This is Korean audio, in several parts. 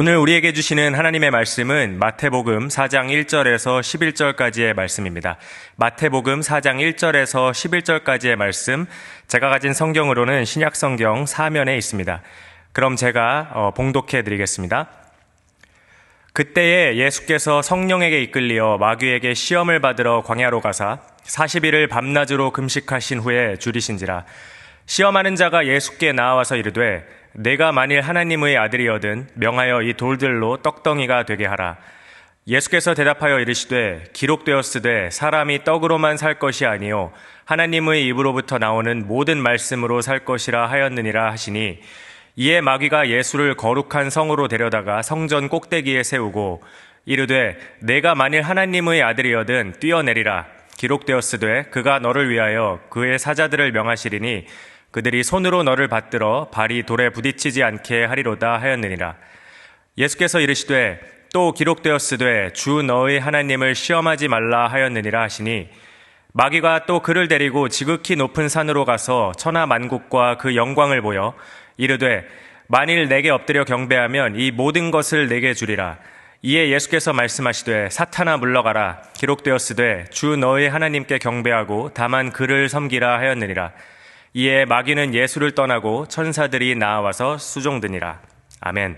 오늘 우리에게 주시는 하나님의 말씀은 마태복음 4장 1절에서 11절까지의 말씀입니다. 마태복음 4장 1절에서 11절까지의 말씀, 제가 가진 성경으로는 신약성경 사면에 있습니다. 그럼 제가 봉독해 드리겠습니다. 그때에 예수께서 성령에게 이끌리어 마귀에게 시험을 받으러 광야로 가사 40일을 밤낮으로 금식하신 후에 줄이신지라. 시험하는 자가 예수께 나와서 이르되 내가 만일 하나님의 아들이거든 명하여 이 돌들로 떡덩이가 되게 하라. 예수께서 대답하여 이르시되 기록되었으되 사람이 떡으로만 살 것이 아니요 하나님의 입으로부터 나오는 모든 말씀으로 살 것이라 하였느니라 하시니, 이에 마귀가 예수를 거룩한 성으로 데려다가 성전 꼭대기에 세우고 이르되 내가 만일 하나님의 아들이거든 뛰어내리라. 기록되었으되 그가 너를 위하여 그의 사자들을 명하시리니 그들이 손으로 너를 받들어 발이 돌에 부딪히지 않게 하리로다 하였느니라. 예수께서 이르시되 또 기록되었으되 주 너의 하나님을 시험하지 말라 하였느니라 하시니, 마귀가 또 그를 데리고 지극히 높은 산으로 가서 천하 만국과 그 영광을 보여 이르되 만일 내게 엎드려 경배하면 이 모든 것을 내게 주리라. 이에 예수께서 말씀하시되 사탄아 물러가라. 기록되었으되 주 너의 하나님께 경배하고 다만 그를 섬기라 하였느니라. 이에 마귀는 예수를 떠나고 천사들이 나와서 수종드니라. 아멘.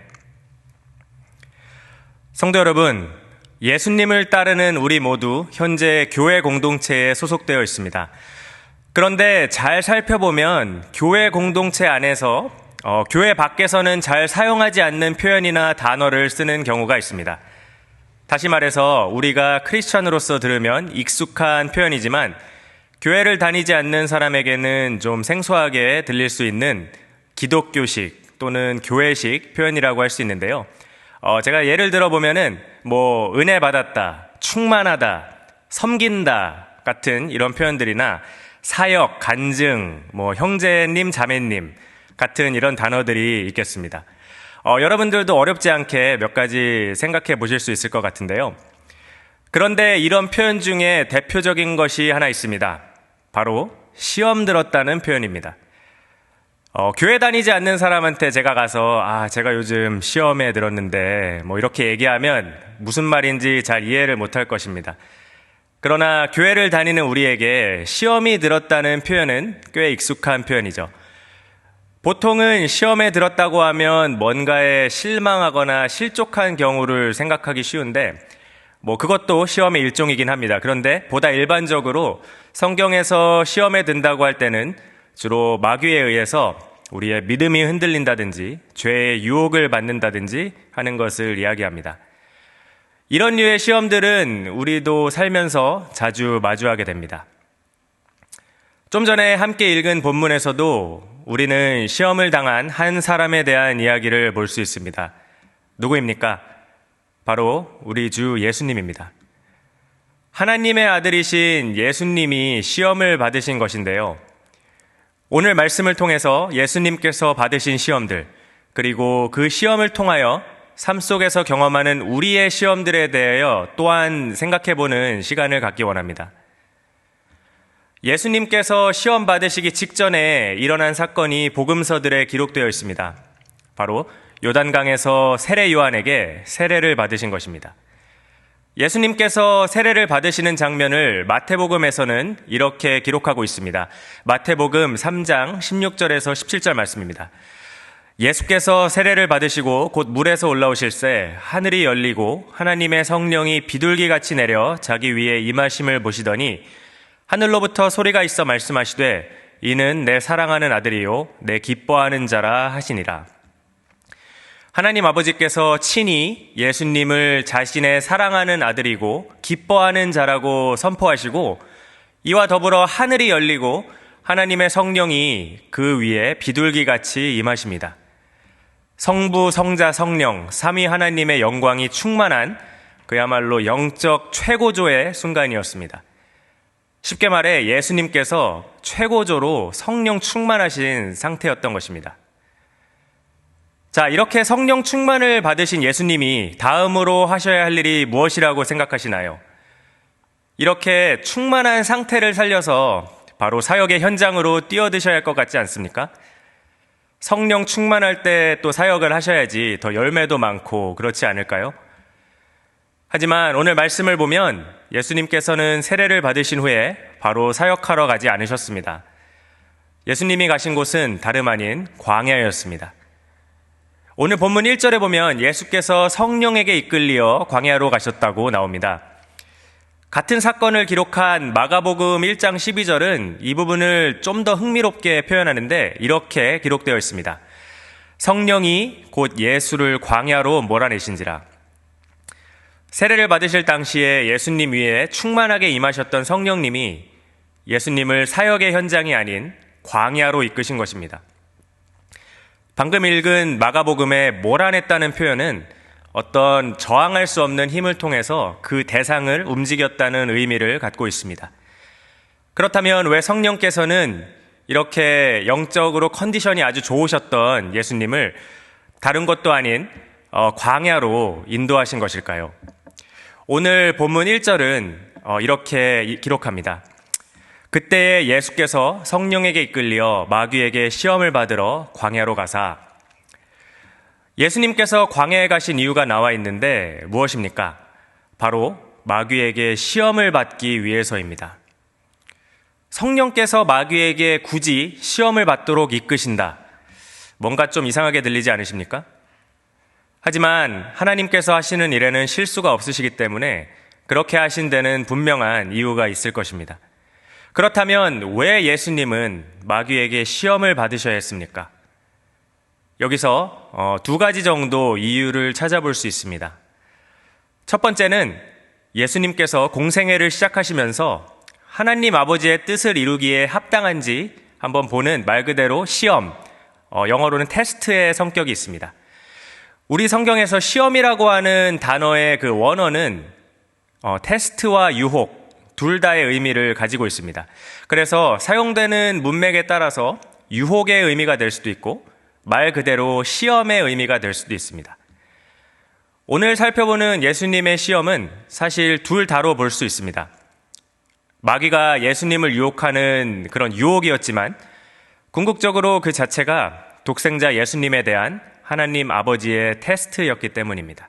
성도 여러분, 예수님을 따르는 우리 모두 현재 교회 공동체에 소속되어 있습니다. 그런데 잘 살펴보면 교회 공동체 안에서 교회 밖에서는 잘 사용하지 않는 표현이나 단어를 쓰는 경우가 있습니다. 다시 말해서 우리가 크리스찬으로서 들으면 익숙한 표현이지만 교회를 다니지 않는 사람에게는 좀 생소하게 들릴 수 있는 기독교식 또는 교회식 표현이라고 할 수 있는데요. 제가 예를 들어보면은 은혜 받았다, 충만하다, 섬긴다 같은 이런 표현들이나 사역, 간증, 형제님, 자매님 같은 이런 단어들이 있겠습니다. 여러분들도 어렵지 않게 몇 가지 생각해 보실 수 있을 것 같은데요. 그런데 이런 표현 중에 대표적인 것이 하나 있습니다. 바로 시험 들었다는 표현입니다. 교회 다니지 않는 사람한테 제가 가서 제가 요즘 시험에 들었는데 이렇게 얘기하면 무슨 말인지 잘 이해를 못할 것입니다. 그러나 교회를 다니는 우리에게 시험이 들었다는 표현은 꽤 익숙한 표현이죠. 보통은 시험에 들었다고 하면 뭔가에 실망하거나 실족한 경우를 생각하기 쉬운데 그것도 시험의 일종이긴 합니다. 그런데 보다 일반적으로 성경에서 시험에 든다고 할 때는 주로 마귀에 의해서 우리의 믿음이 흔들린다든지 죄의 유혹을 받는다든지 하는 것을 이야기합니다. 이런 류의 시험들은 우리도 살면서 자주 마주하게 됩니다. 좀 전에 함께 읽은 본문에서도 우리는 시험을 당한 한 사람에 대한 이야기를 볼 수 있습니다. 누구입니까? 바로 우리 주 예수님입니다. 하나님의 아들이신 예수님이 시험을 받으신 것인데요. 오늘 말씀을 통해서 예수님께서 받으신 시험들, 그리고 그 시험을 통하여 삶 속에서 경험하는 우리의 시험들에 대하여 또한 생각해보는 시간을 갖기 원합니다. 예수님께서 시험 받으시기 직전에 일어난 사건이 복음서들에 기록되어 있습니다. 바로 요단강에서 세례 요한에게 세례를 받으신 것입니다. 예수님께서 세례를 받으시는 장면을 마태복음에서는 이렇게 기록하고 있습니다. 마태복음 3장 16절에서 17절 말씀입니다. 예수께서 세례를 받으시고 곧 물에서 올라오실새 하늘이 열리고 하나님의 성령이 비둘기같이 내려 자기 위에 임하심을 보시더니 하늘로부터 소리가 있어 말씀하시되 이는 내 사랑하는 아들이요 내 기뻐하는 자라 하시니라. 하나님 아버지께서 친히 예수님을 자신의 사랑하는 아들이고 기뻐하는 자라고 선포하시고, 이와 더불어 하늘이 열리고 하나님의 성령이 그 위에 비둘기같이 임하십니다. 성부, 성자, 성령, 삼위 하나님의 영광이 충만한 그야말로 영적 최고조의 순간이었습니다. 쉽게 말해 예수님께서 최고조로 성령 충만하신 상태였던 것입니다. 자, 이렇게 성령 충만을 받으신 예수님이 다음으로 하셔야 할 일이 무엇이라고 생각하시나요? 이렇게 충만한 상태를 살려서 바로 사역의 현장으로 뛰어드셔야 할 것 같지 않습니까? 성령 충만할 때 또 사역을 하셔야지 더 열매도 많고 그렇지 않을까요? 하지만 오늘 말씀을 보면 예수님께서는 세례를 받으신 후에 바로 사역하러 가지 않으셨습니다. 예수님이 가신 곳은 다름 아닌 광야였습니다. 오늘 본문 1절에 보면 예수께서 성령에게 이끌리어 광야로 가셨다고 나옵니다. 같은 사건을 기록한 마가복음 1장 12절은 이 부분을 좀 더 흥미롭게 표현하는데 이렇게 기록되어 있습니다. 성령이 곧 예수를 광야로 몰아내신지라. 세례를 받으실 당시에 예수님 위에 충만하게 임하셨던 성령님이 예수님을 사역의 현장이 아닌 광야로 이끄신 것입니다. 방금 읽은 마가복음에 몰아냈다는 표현은 어떤 저항할 수 없는 힘을 통해서 그 대상을 움직였다는 의미를 갖고 있습니다. 그렇다면 왜 성령께서는 이렇게 영적으로 컨디션이 아주 좋으셨던 예수님을 다른 것도 아닌 광야로 인도하신 것일까요? 오늘 본문 1절은 이렇게 기록합니다. 그때 예수께서 성령에게 이끌려 마귀에게 시험을 받으러 광야로 가사. 예수님께서 광야에 가신 이유가 나와 있는데 무엇입니까? 바로 마귀에게 시험을 받기 위해서입니다. 성령께서 마귀에게 굳이 시험을 받도록 이끄신다. 뭔가 좀 이상하게 들리지 않으십니까? 하지만 하나님께서 하시는 일에는 실수가 없으시기 때문에 그렇게 하신 데는 분명한 이유가 있을 것입니다. 그렇다면 왜 예수님은 마귀에게 시험을 받으셔야 했습니까? 여기서 두 가지 정도 이유를 찾아볼 수 있습니다. 첫 번째는 예수님께서 공생애를 시작하시면서 하나님 아버지의 뜻을 이루기에 합당한지 한번 보는 말 그대로 시험, 영어로는 테스트의 성격이 있습니다. 우리 성경에서 시험이라고 하는 단어의 그 원어는 테스트와 유혹 둘 다의 의미를 가지고 있습니다. 그래서 사용되는 문맥에 따라서 유혹의 의미가 될 수도 있고 말 그대로 시험의 의미가 될 수도 있습니다. 오늘 살펴보는 예수님의 시험은 사실 둘 다로 볼 수 있습니다. 마귀가 예수님을 유혹하는 그런 유혹이었지만 궁극적으로 그 자체가 독생자 예수님에 대한 하나님 아버지의 테스트였기 때문입니다.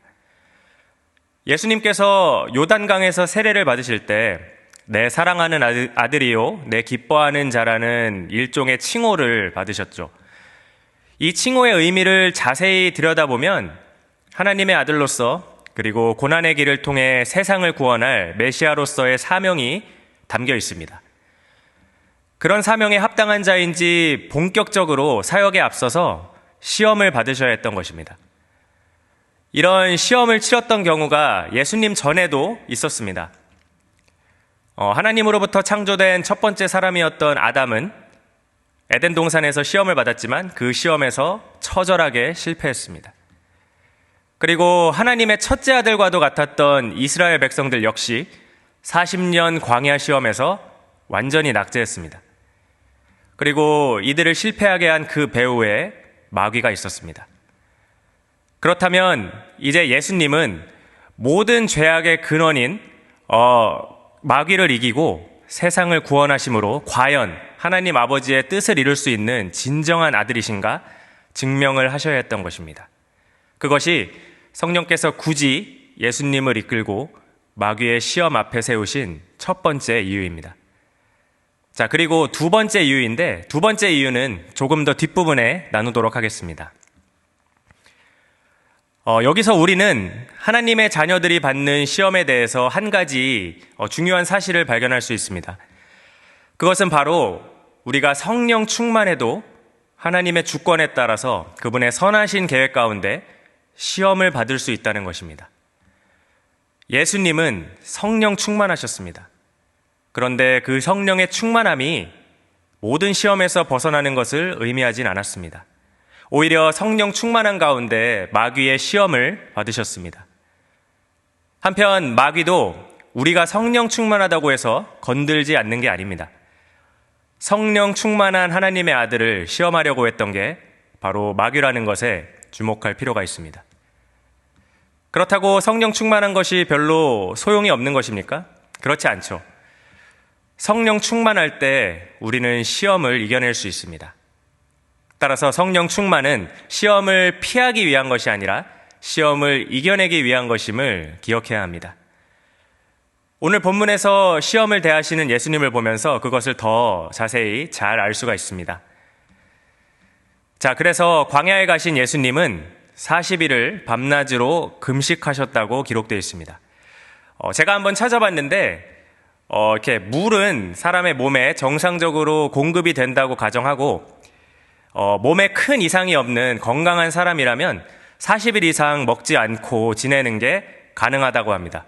예수님께서 요단강에서 세례를 받으실 때 내 사랑하는 아들이요 내 기뻐하는 자라는 일종의 칭호를 받으셨죠. 이 칭호의 의미를 자세히 들여다보면 하나님의 아들로서 그리고 고난의 길을 통해 세상을 구원할 메시아로서의 사명이 담겨 있습니다. 그런 사명에 합당한 자인지 본격적으로 사역에 앞서서 시험을 받으셔야 했던 것입니다. 이런 시험을 치렀던 경우가 예수님 전에도 있었습니다. 하나님으로부터 창조된 첫 번째 사람이었던 아담은 에덴 동산에서 시험을 받았지만 그 시험에서 처절하게 실패했습니다. 그리고 하나님의 첫째 아들과도 같았던 이스라엘 백성들 역시 40년 광야 시험에서 완전히 낙제했습니다. 그리고 이들을 실패하게 한 그 배후에 마귀가 있었습니다. 그렇다면 이제 예수님은 모든 죄악의 근원인 마귀를 이기고 세상을 구원하심으로 과연 하나님 아버지의 뜻을 이룰 수 있는 진정한 아들이신가 증명을 하셔야 했던 것입니다. 그것이 성령께서 굳이 예수님을 이끌고 마귀의 시험 앞에 세우신 첫 번째 이유입니다. 자, 그리고 두 번째 이유인데 두 번째 이유는 조금 더 뒷부분에 나누도록 하겠습니다. 여기서 우리는 하나님의 자녀들이 받는 시험에 대해서 한 가지 중요한 사실을 발견할 수 있습니다. 그것은 바로 우리가 성령 충만해도 하나님의 주권에 따라서 그분의 선하신 계획 가운데 시험을 받을 수 있다는 것입니다. 예수님은 성령 충만하셨습니다. 그런데 그 성령의 충만함이 모든 시험에서 벗어나는 것을 의미하진 않았습니다. 오히려 성령 충만한 가운데 마귀의 시험을 받으셨습니다. 한편 마귀도 우리가 성령 충만하다고 해서 건들지 않는 게 아닙니다. 성령 충만한 하나님의 아들을 시험하려고 했던 게 바로 마귀라는 것에 주목할 필요가 있습니다. 그렇다고 성령 충만한 것이 별로 소용이 없는 것입니까? 그렇지 않죠. 성령 충만할 때 우리는 시험을 이겨낼 수 있습니다. 따라서 성령 충만은 시험을 피하기 위한 것이 아니라 시험을 이겨내기 위한 것임을 기억해야 합니다. 오늘 본문에서 시험을 대하시는 예수님을 보면서 그것을 더 자세히 잘 알 수가 있습니다. 자, 그래서 광야에 가신 예수님은 40일을 밤낮으로 금식하셨다고 기록되어 있습니다. 제가 한번 찾아봤는데 이렇게 물은 사람의 몸에 정상적으로 공급이 된다고 가정하고 몸에 큰 이상이 없는 건강한 사람이라면 40일 이상 먹지 않고 지내는 게 가능하다고 합니다.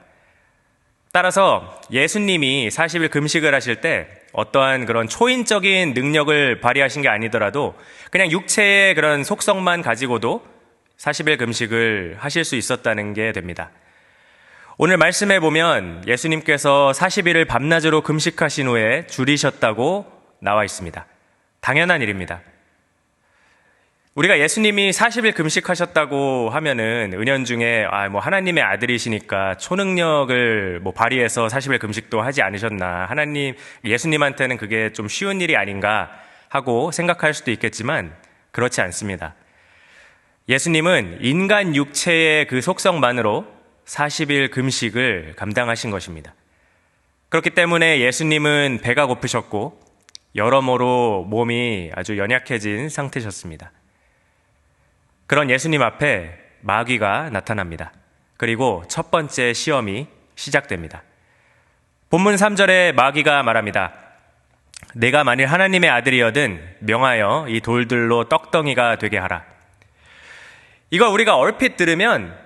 따라서 예수님이 40일 금식을 하실 때 어떠한 그런 초인적인 능력을 발휘하신 게 아니더라도 그냥 육체의 그런 속성만 가지고도 40일 금식을 하실 수 있었다는 게 됩니다. 오늘 말씀해 보면 예수님께서 40일을 밤낮으로 금식하신 후에 줄이셨다고 나와 있습니다. 당연한 일입니다. 우리가 예수님이 40일 금식하셨다고 하면은 은연중에 하나님의 아들이시니까 초능력을 발휘해서 40일 금식도 하지 않으셨나, 예수님한테는 그게 좀 쉬운 일이 아닌가 하고 생각할 수도 있겠지만 그렇지 않습니다. 예수님은 인간 육체의 그 속성만으로 40일 금식을 감당하신 것입니다. 그렇기 때문에 예수님은 배가 고프셨고 여러모로 몸이 아주 연약해진 상태셨습니다. 그런 예수님 앞에 마귀가 나타납니다. 그리고 첫 번째 시험이 시작됩니다. 본문 3절에 마귀가 말합니다. 내가 만일 하나님의 아들이여든 명하여 이 돌들로 떡덩이가 되게 하라. 이거 우리가 얼핏 들으면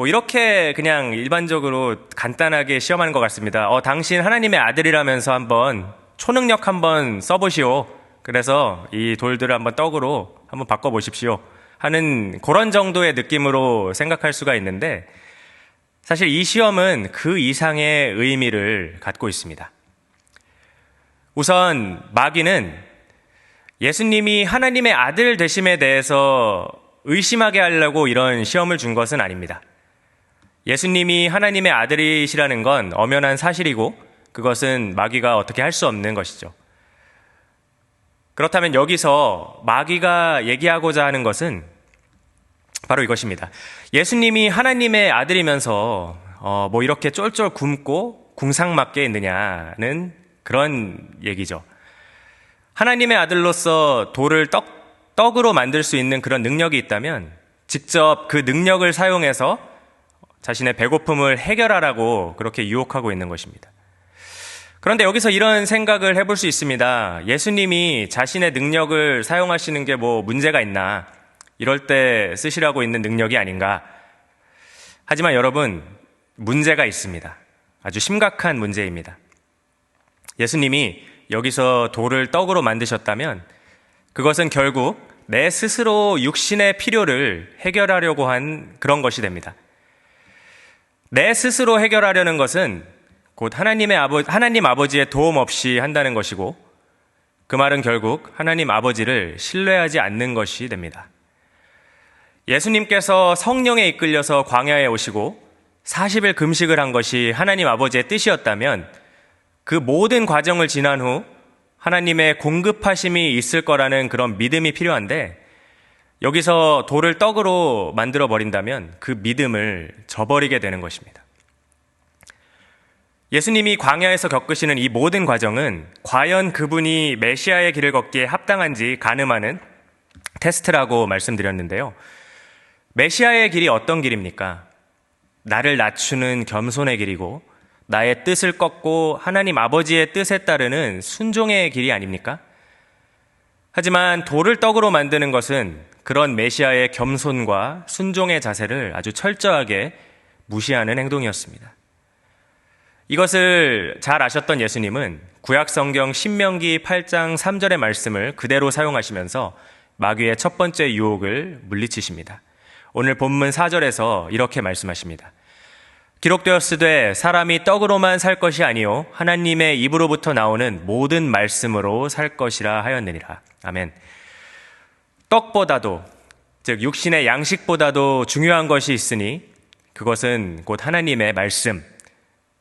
이렇게 그냥 일반적으로 간단하게 시험하는 것 같습니다. 당신 하나님의 아들이라면서 한번 초능력 한번 써보시오. 그래서 이 돌들을 한번 떡으로 한번 바꿔보십시오. 하는 그런 정도의 느낌으로 생각할 수가 있는데 사실 이 시험은 그 이상의 의미를 갖고 있습니다. 우선 마귀는 예수님이 하나님의 아들 되심에 대해서 의심하게 하려고 이런 시험을 준 것은 아닙니다. 예수님이 하나님의 아들이시라는 건 엄연한 사실이고 그것은 마귀가 어떻게 할 수 없는 것이죠. 그렇다면 여기서 마귀가 얘기하고자 하는 것은 바로 이것입니다. 예수님이 하나님의 아들이면서 이렇게 쫄쫄 굶고 궁상맞게 있느냐는 그런 얘기죠. 하나님의 아들로서 돌을 떡으로 만들 수 있는 그런 능력이 있다면 직접 그 능력을 사용해서 자신의 배고픔을 해결하라고 그렇게 유혹하고 있는 것입니다. 그런데 여기서 이런 생각을 해볼 수 있습니다. 예수님이 자신의 능력을 사용하시는 게 문제가 있나? 이럴 때 쓰시라고 있는 능력이 아닌가? 하지만 여러분, 문제가 있습니다. 아주 심각한 문제입니다. 예수님이 여기서 돌을 떡으로 만드셨다면 그것은 결국 내 스스로 육신의 필요를 해결하려고 한 그런 것이 됩니다. 내 스스로 해결하려는 것은 곧 하나님 아버지의 도움 없이 한다는 것이고 그 말은 결국 하나님 아버지를 신뢰하지 않는 것이 됩니다. 예수님께서 성령에 이끌려서 광야에 오시고 40일 금식을 한 것이 하나님 아버지의 뜻이었다면 그 모든 과정을 지난 후 하나님의 공급하심이 있을 거라는 그런 믿음이 필요한데 여기서 돌을 떡으로 만들어 버린다면 그 믿음을 저버리게 되는 것입니다. 예수님이 광야에서 겪으시는 이 모든 과정은 과연 그분이 메시아의 길을 걷기에 합당한지 가늠하는 테스트라고 말씀드렸는데요. 메시아의 길이 어떤 길입니까? 나를 낮추는 겸손의 길이고 나의 뜻을 꺾고 하나님 아버지의 뜻에 따르는 순종의 길이 아닙니까? 하지만 돌을 떡으로 만드는 것은 그런 메시아의 겸손과 순종의 자세를 아주 철저하게 무시하는 행동이었습니다. 이것을 잘 아셨던 예수님은 구약성경 신명기 8장 3절의 말씀을 그대로 사용하시면서 마귀의 첫 번째 유혹을 물리치십니다. 오늘 본문 4절에서 이렇게 말씀하십니다. 기록되었으되 사람이 떡으로만 살 것이 아니요 하나님의 입으로부터 나오는 모든 말씀으로 살 것이라 하였느니라. 아멘. 떡보다도 즉 육신의 양식보다도 중요한 것이 있으니 그것은 곧 하나님의 말씀,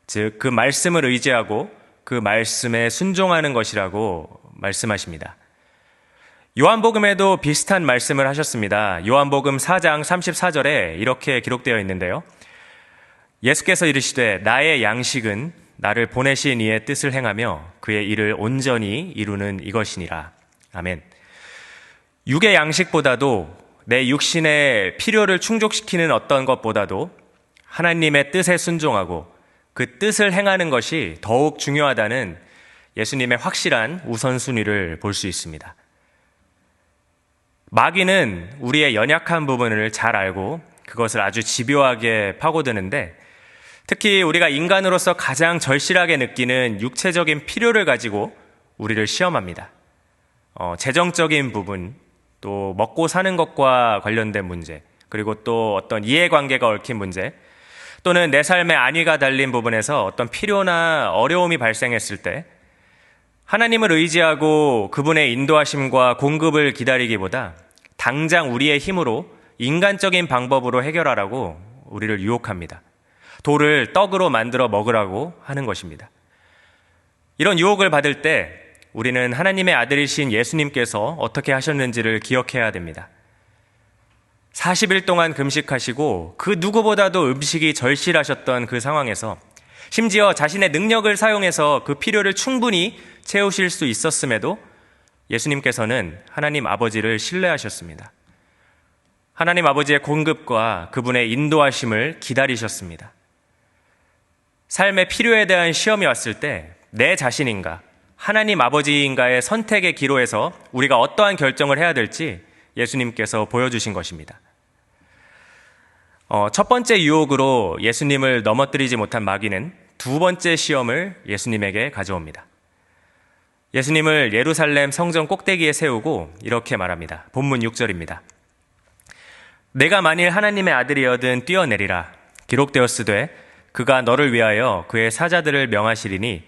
즉 그 말씀을 의지하고 그 말씀에 순종하는 것이라고 말씀하십니다. 요한복음에도 비슷한 말씀을 하셨습니다. 요한복음 4장 34절에 이렇게 기록되어 있는데요. 예수께서 이르시되 나의 양식은 나를 보내신 이의 뜻을 행하며 그의 일을 온전히 이루는 이것이니라. 아멘. 육의 양식보다도 내 육신의 필요를 충족시키는 어떤 것보다도 하나님의 뜻에 순종하고 그 뜻을 행하는 것이 더욱 중요하다는 예수님의 확실한 우선순위를 볼 수 있습니다. 마귀는 우리의 연약한 부분을 잘 알고 그것을 아주 집요하게 파고드는데, 특히 우리가 인간으로서 가장 절실하게 느끼는 육체적인 필요를 가지고 우리를 시험합니다. 재정적인 부분, 또 먹고 사는 것과 관련된 문제, 그리고 또 어떤 이해관계가 얽힌 문제, 또는 내 삶의 안위가 달린 부분에서 어떤 필요나 어려움이 발생했을 때 하나님을 의지하고 그분의 인도하심과 공급을 기다리기보다 당장 우리의 힘으로 인간적인 방법으로 해결하라고 우리를 유혹합니다. 돌을 떡으로 만들어 먹으라고 하는 것입니다. 이런 유혹을 받을 때 우리는 하나님의 아들이신 예수님께서 어떻게 하셨는지를 기억해야 됩니다. 40일 동안 금식하시고 그 누구보다도 음식이 절실하셨던 그 상황에서 심지어 자신의 능력을 사용해서 그 필요를 충분히 채우실 수 있었음에도 예수님께서는 하나님 아버지를 신뢰하셨습니다. 하나님 아버지의 공급과 그분의 인도하심을 기다리셨습니다. 삶의 필요에 대한 시험이 왔을 때 내 자신인가, 하나님 아버지인가의 선택의 기로에서 우리가 어떠한 결정을 해야 될지 예수님께서 보여주신 것입니다. 첫 번째 유혹으로 예수님을 넘어뜨리지 못한 마귀는 두 번째 시험을 예수님에게 가져옵니다. 예수님을 예루살렘 성전 꼭대기에 세우고 이렇게 말합니다. 본문 6절입니다. 내가 만일 하나님의 아들이여든 뛰어내리라. 기록되었으되 그가 너를 위하여 그의 사자들을 명하시리니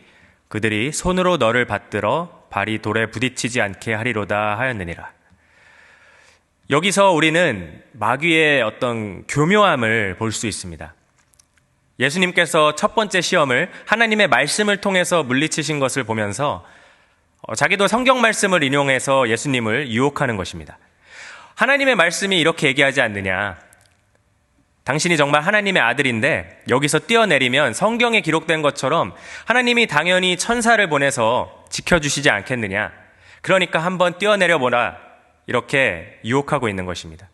그들이 손으로 너를 받들어 발이 돌에 부딪히지 않게 하리로다 하였느니라. 여기서 우리는 마귀의 어떤 교묘함을 볼 수 있습니다. 예수님께서 첫 번째 시험을 하나님의 말씀을 통해서 물리치신 것을 보면서 자기도 성경 말씀을 인용해서 예수님을 유혹하는 것입니다. 하나님의 말씀이 이렇게 얘기하지 않느냐. 당신이 정말 하나님의 아들인데 여기서 뛰어내리면 성경에 기록된 것처럼 하나님이 당연히 천사를 보내서 지켜주시지 않겠느냐. 그러니까 한번 뛰어내려 보라. 이렇게 유혹하고 있는 것입니다.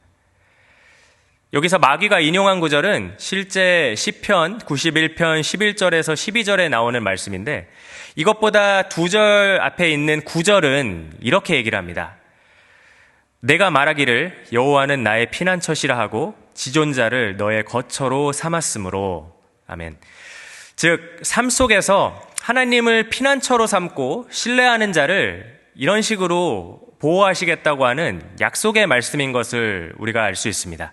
여기서 마귀가 인용한 구절은 실제 시편 91편 11절에서 12절에 나오는 말씀인데, 이것보다 두 절 앞에 있는 9절은 이렇게 얘기를 합니다. 내가 말하기를 여호와는 나의 피난처시라 하고 지존자를 너의 거처로 삼았으므로. 아멘. 즉, 삶 속에서 하나님을 피난처로 삼고 신뢰하는 자를 이런 식으로 보호하시겠다고 하는 약속의 말씀인 것을 우리가 알 수 있습니다.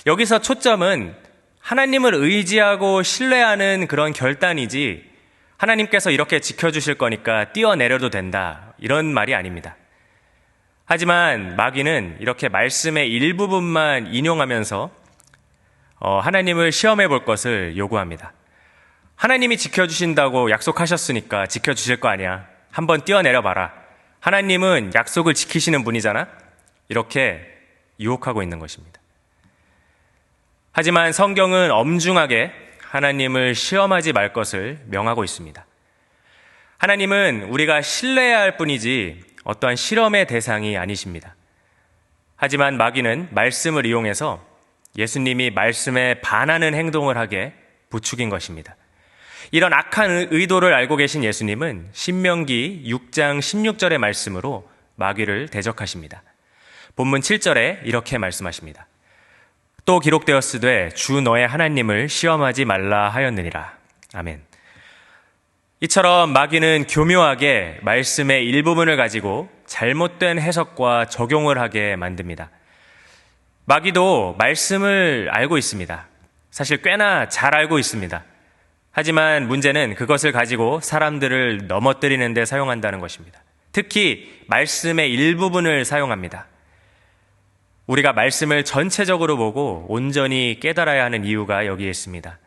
여기서 초점은 하나님을 의지하고 신뢰하는 그런 결단이지 하나님께서 이렇게 지켜주실 거니까 뛰어내려도 된다, 이런 말이 아닙니다. 하지만 마귀는 이렇게 말씀의 일부분만 인용하면서 하나님을 시험해 볼 것을 요구합니다. 하나님이 지켜주신다고 약속하셨으니까 지켜주실 거 아니야. 한번 뛰어내려 봐라. 하나님은 약속을 지키시는 분이잖아. 이렇게 유혹하고 있는 것입니다. 하지만 성경은 엄중하게 하나님을 시험하지 말 것을 명하고 있습니다. 하나님은 우리가 신뢰해야 할 뿐이지 어떠한 실험의 대상이 아니십니다. 하지만 마귀는 말씀을 이용해서 예수님이 말씀에 반하는 행동을 하게 부추긴 것입니다. 이런 악한 의도를 알고 계신 예수님은 신명기 6장 16절의 말씀으로 마귀를 대적하십니다. 본문 7절에 이렇게 말씀하십니다. 또 기록되었으되 주 너의 하나님을 시험하지 말라 하였느니라. 아멘. 이처럼 마귀는 교묘하게 말씀의 일부분을 가지고 잘못된 해석과 적용을 하게 만듭니다. 마귀도 말씀을 알고 있습니다. 사실 꽤나 잘 알고 있습니다. 하지만 문제는 그것을 가지고 사람들을 넘어뜨리는 데 사용한다는 것입니다. 특히 말씀의 일부분을 사용합니다. 우리가 말씀을 전체적으로 보고 온전히 깨달아야 하는 이유가 여기에 있습니다.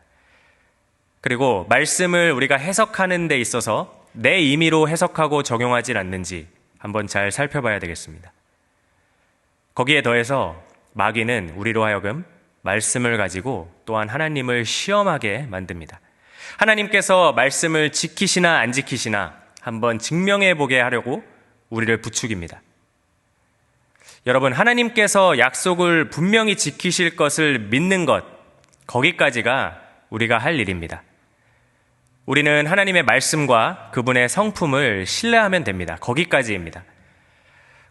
그리고 말씀을 우리가 해석하는 데 있어서 내 임의로 해석하고 적용하진 않는지 한번 잘 살펴봐야 되겠습니다. 거기에 더해서 마귀는 우리로 하여금 말씀을 가지고 또한 하나님을 시험하게 만듭니다. 하나님께서 말씀을 지키시나 안 지키시나 한번 증명해 보게 하려고 우리를 부추깁니다. 여러분, 하나님께서 약속을 분명히 지키실 것을 믿는 것, 거기까지가 우리가 할 일입니다. 우리는 하나님의 말씀과 그분의 성품을 신뢰하면 됩니다. 거기까지입니다.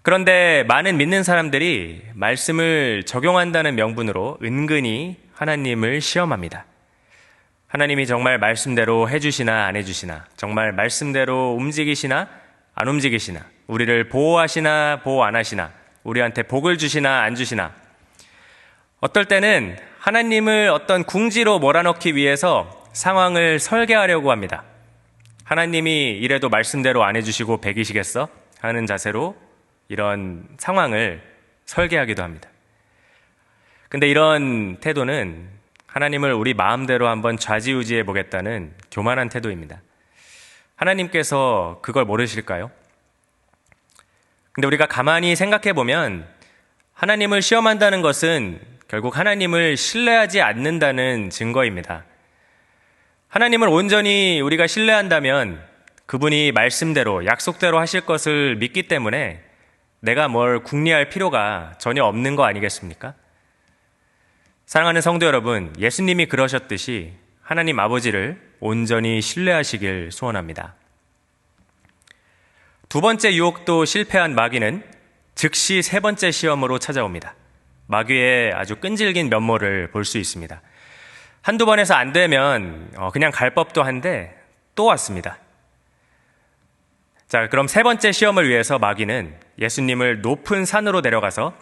그런데 많은 믿는 사람들이 말씀을 적용한다는 명분으로 은근히 하나님을 시험합니다. 하나님이 정말 말씀대로 해주시나 안 해주시나, 정말 말씀대로 움직이시나 안 움직이시나, 우리를 보호하시나 보호 안 하시나, 우리한테 복을 주시나 안 주시나, 어떨 때는 하나님을 어떤 궁지로 몰아넣기 위해서 상황을 설계하려고 합니다. 하나님이 이래도 말씀대로 안 해주시고 배기시겠어? 하는 자세로 이런 상황을 설계하기도 합니다. 근데 이런 태도는 하나님을 우리 마음대로 한번 좌지우지해 보겠다는 교만한 태도입니다. 하나님께서 그걸 모르실까요? 근데 우리가 가만히 생각해 보면 하나님을 시험한다는 것은 결국 하나님을 신뢰하지 않는다는 증거입니다. 하나님을 온전히 우리가 신뢰한다면 그분이 말씀대로 약속대로 하실 것을 믿기 때문에 내가 뭘 궁리할 필요가 전혀 없는 거 아니겠습니까? 사랑하는 성도 여러분, 예수님이 그러셨듯이 하나님 아버지를 온전히 신뢰하시길 소원합니다. 두 번째 유혹도 실패한 마귀는 즉시 세 번째 시험으로 찾아옵니다. 마귀의 아주 끈질긴 면모를 볼 수 있습니다. 한두 번에서 안 되면 그냥 갈 법도 한데 또 왔습니다. 자, 그럼 세 번째 시험을 위해서 마귀는 예수님을 높은 산으로 데려가서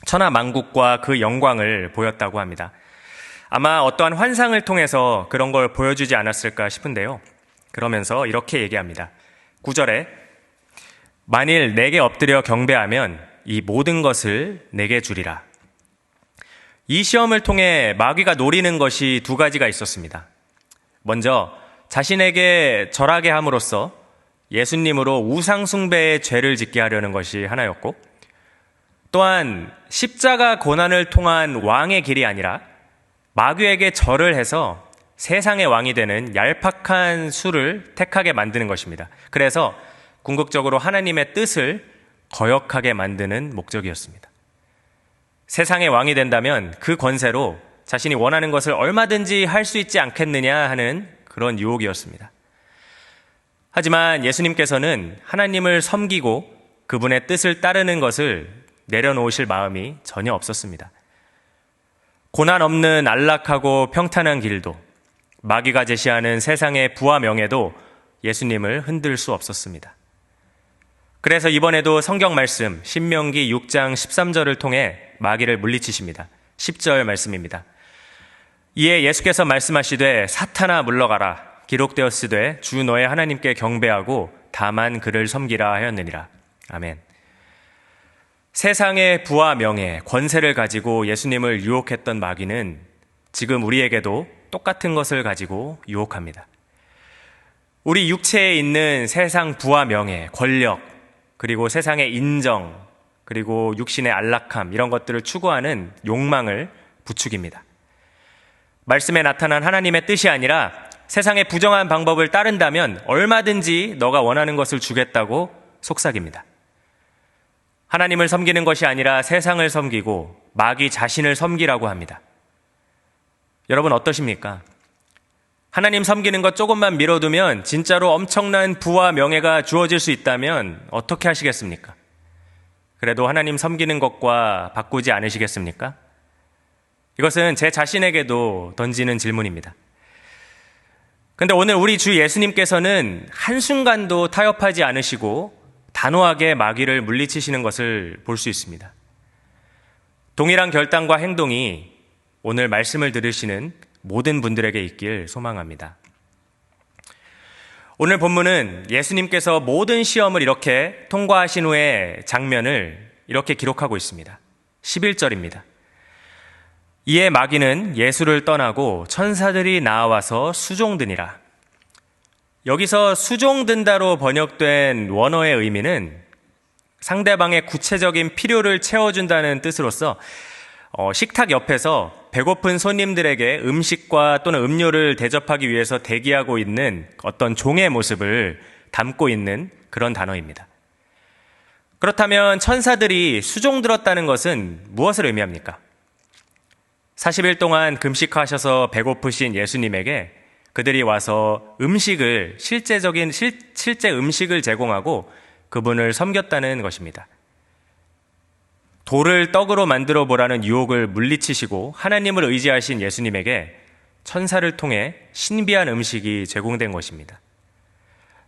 천하만국과 그 영광을 보였다고 합니다. 아마 어떠한 환상을 통해서 그런 걸 보여주지 않았을까 싶은데요. 그러면서 이렇게 얘기합니다. 9절에 만일 내게 엎드려 경배하면 이 모든 것을 내게 주리라. 이 시험을 통해 마귀가 노리는 것이 두 가지가 있었습니다. 먼저 자신에게 절하게 함으로써 예수님으로 우상숭배의 죄를 짓게 하려는 것이 하나였고, 또한 십자가 고난을 통한 왕의 길이 아니라 마귀에게 절을 해서 세상의 왕이 되는 얄팍한 수를 택하게 만드는 것입니다. 그래서 궁극적으로 하나님의 뜻을 거역하게 만드는 목적이었습니다. 세상의 왕이 된다면 그 권세로 자신이 원하는 것을 얼마든지 할 수 있지 않겠느냐 하는 그런 유혹이었습니다. 하지만 예수님께서는 하나님을 섬기고 그분의 뜻을 따르는 것을 내려놓으실 마음이 전혀 없었습니다. 고난 없는 안락하고 평탄한 길도, 마귀가 제시하는 세상의 부와 명예도 예수님을 흔들 수 없었습니다. 그래서 이번에도 성경 말씀 신명기 6장 13절을 통해 마귀를 물리치십니다. 10절 말씀입니다. 이에 예수께서 말씀하시되 사탄아 물러가라. 기록되었으되 주 너의 하나님께 경배하고 다만 그를 섬기라 하였느니라. 아멘. 세상의 부와 명예, 권세를 가지고 예수님을 유혹했던 마귀는 지금 우리에게도 똑같은 것을 가지고 유혹합니다. 우리 육체에 있는 세상 부와 명예, 권력, 그리고 세상의 인정, 그리고 육신의 안락함, 이런 것들을 추구하는 욕망을 부추깁니다. 말씀에 나타난 하나님의 뜻이 아니라 세상의 부정한 방법을 따른다면 얼마든지 너가 원하는 것을 주겠다고 속삭입니다. 하나님을 섬기는 것이 아니라 세상을 섬기고 마귀 자신을 섬기라고 합니다. 여러분 어떠십니까? 하나님 섬기는 것 조금만 미뤄두면 진짜로 엄청난 부와 명예가 주어질 수 있다면 어떻게 하시겠습니까? 그래도 하나님 섬기는 것과 바꾸지 않으시겠습니까? 이것은 제 자신에게도 던지는 질문입니다. 그런데 오늘 우리 주 예수님께서는 한순간도 타협하지 않으시고 단호하게 마귀를 물리치시는 것을 볼 수 있습니다. 동일한 결단과 행동이 오늘 말씀을 들으시는 모든 분들에게 있길 소망합니다. 오늘 본문은 예수님께서 모든 시험을 이렇게 통과하신 후의 장면을 이렇게 기록하고 있습니다. 11절입니다. 이에 마귀는 예수를 떠나고 천사들이 나와서 수종드니라. 여기서 수종든다로 번역된 원어의 의미는 상대방의 구체적인 필요를 채워준다는 뜻으로서 식탁 옆에서 배고픈 손님들에게 음식과 또는 음료를 대접하기 위해서 대기하고 있는 어떤 종의 모습을 담고 있는 그런 단어입니다. 그렇다면 천사들이 수종들었다는 것은 무엇을 의미합니까? 40일 동안 금식하셔서 배고프신 예수님에게 그들이 와서 음식을, 실제 음식을 제공하고 그분을 섬겼다는 것입니다. 돌을 떡으로 만들어 보라는 유혹을 물리치시고 하나님을 의지하신 예수님에게 천사를 통해 신비한 음식이 제공된 것입니다.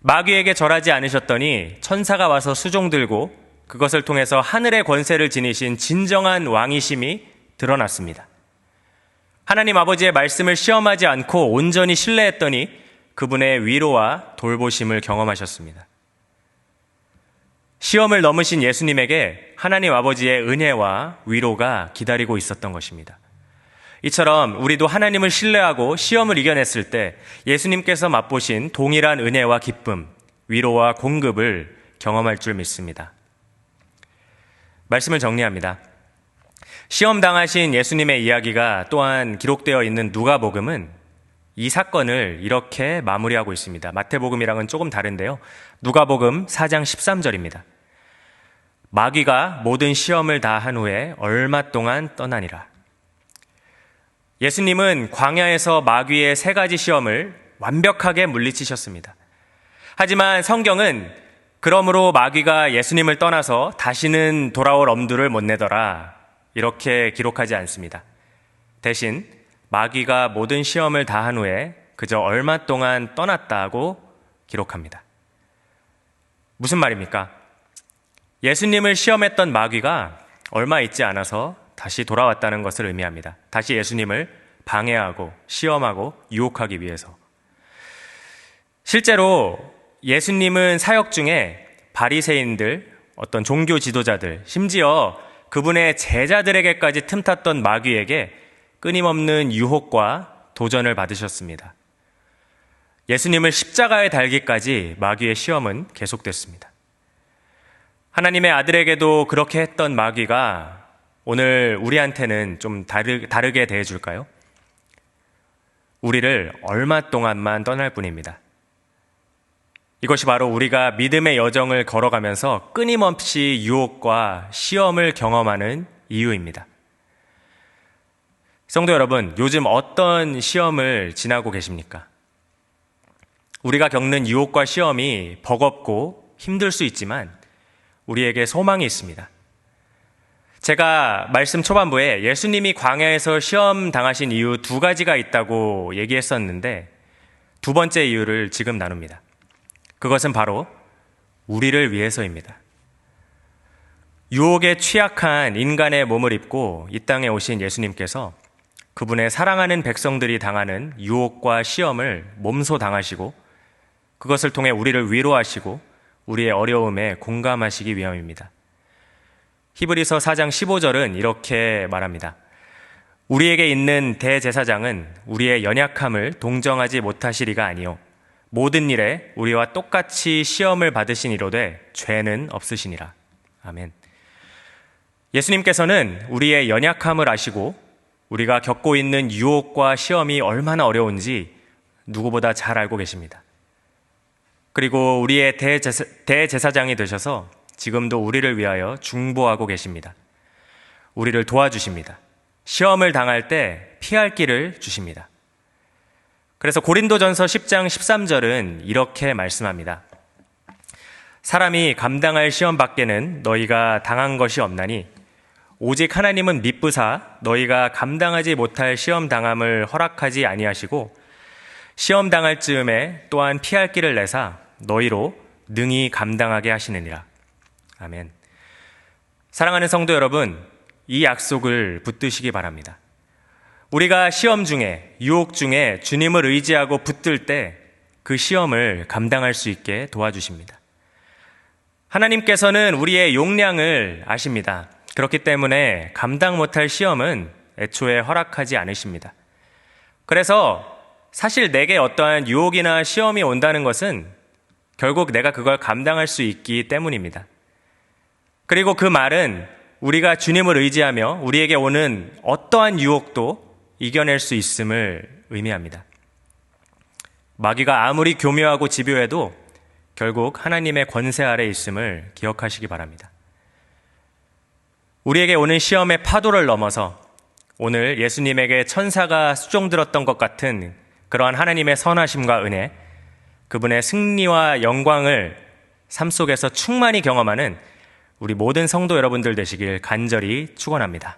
마귀에게 절하지 않으셨더니 천사가 와서 수종 들고 그것을 통해서 하늘의 권세를 지니신 진정한 왕이심이 드러났습니다. 하나님 아버지의 말씀을 시험하지 않고 온전히 신뢰했더니 그분의 위로와 돌보심을 경험하셨습니다. 시험을 넘으신 예수님에게 하나님 아버지의 은혜와 위로가 기다리고 있었던 것입니다. 이처럼 우리도 하나님을 신뢰하고 시험을 이겨냈을 때 예수님께서 맛보신 동일한 은혜와 기쁨, 위로와 공급을 경험할 줄 믿습니다. 말씀을 정리합니다. 시험 당하신 예수님의 이야기가 또한 기록되어 있는 누가복음은 이 사건을 이렇게 마무리하고 있습니다. 마태복음이랑은 조금 다른데요. 누가복음 4장 13절입니다. 마귀가 모든 시험을 다 한 후에 얼마 동안 떠나니라. 예수님은 광야에서 마귀의 3가지 시험을 완벽하게 물리치셨습니다. 하지만 성경은 그러므로 마귀가 예수님을 떠나서 다시는 돌아올 엄두를 못 내더라 이렇게 기록하지 않습니다. 대신 마귀가 모든 시험을 다 한 후에 그저 얼마 동안 떠났다고 기록합니다. 무슨 말입니까? 예수님을 시험했던 마귀가 얼마 있지 않아서 다시 돌아왔다는 것을 의미합니다. 다시 예수님을 방해하고 시험하고 유혹하기 위해서. 실제로 예수님은 사역 중에 바리새인들, 어떤 종교 지도자들, 심지어 그분의 제자들에게까지 틈탔던 마귀에게 끊임없는 유혹과 도전을 받으셨습니다. 예수님을 십자가에 달기까지 마귀의 시험은 계속됐습니다. 하나님의 아들에게도 그렇게 했던 마귀가 오늘 우리한테는 좀 다르게 대해줄까요? 우리를 얼마 동안만 떠날 뿐입니다. 이것이 바로 우리가 믿음의 여정을 걸어가면서 끊임없이 유혹과 시험을 경험하는 이유입니다. 성도 여러분, 요즘 어떤 시험을 지나고 계십니까? 우리가 겪는 유혹과 시험이 버겁고 힘들 수 있지만 우리에게 소망이 있습니다. 제가 말씀 초반부에 예수님이 광야에서 시험 당하신 이유 2가지가 있다고 얘기했었는데 2번째 이유를 지금 나눕니다. 그것은 바로 우리를 위해서입니다. 유혹에 취약한 인간의 몸을 입고 이 땅에 오신 예수님께서 그분의 사랑하는 백성들이 당하는 유혹과 시험을 몸소 당하시고 그것을 통해 우리를 위로하시고 우리의 어려움에 공감하시기 위함입니다. 히브리서 4장 15절은 이렇게 말합니다. 우리에게 있는 대제사장은 우리의 연약함을 동정하지 못하시리가 아니요 모든 일에 우리와 똑같이 시험을 받으신 이로되 죄는 없으시니라. 아멘. 예수님께서는 우리의 연약함을 아시고 우리가 겪고 있는 유혹과 시험이 얼마나 어려운지 누구보다 잘 알고 계십니다. 그리고 우리의 대제사장이 되셔서 지금도 우리를 위하여 중보하고 계십니다. 우리를 도와주십니다. 시험을 당할 때 피할 길을 주십니다. 그래서 고린도전서 10장 13절은 이렇게 말씀합니다. 사람이 감당할 시험 밖에는 너희가 당한 것이 없나니 오직 하나님은 미쁘사 너희가 감당하지 못할 시험 당함을 허락하지 아니하시고 시험 당할 즈음에 또한 피할 길을 내사 너희로 능히 감당하게 하시느니라. 아멘. 사랑하는 성도 여러분, 이 약속을 붙드시기 바랍니다. 우리가 시험 중에, 유혹 중에 주님을 의지하고 붙들 때 그 시험을 감당할 수 있게 도와주십니다. 하나님께서는 우리의 용량을 아십니다. 그렇기 때문에 감당 못할 시험은 애초에 허락하지 않으십니다. 그래서 사실 내게 어떠한 유혹이나 시험이 온다는 것은 결국 내가 그걸 감당할 수 있기 때문입니다. 그리고 그 말은 우리가 주님을 의지하며 우리에게 오는 어떠한 유혹도 이겨낼 수 있음을 의미합니다. 마귀가 아무리 교묘하고 집요해도 결국 하나님의 권세 아래 있음을 기억하시기 바랍니다. 우리에게 오는 시험의 파도를 넘어서 오늘 예수님에게 천사가 수종들었던 것 같은 그러한 하나님의 선하심과 은혜, 그분의 승리와 영광을 삶 속에서 충만히 경험하는 우리 모든 성도 여러분들 되시길 간절히 축원합니다.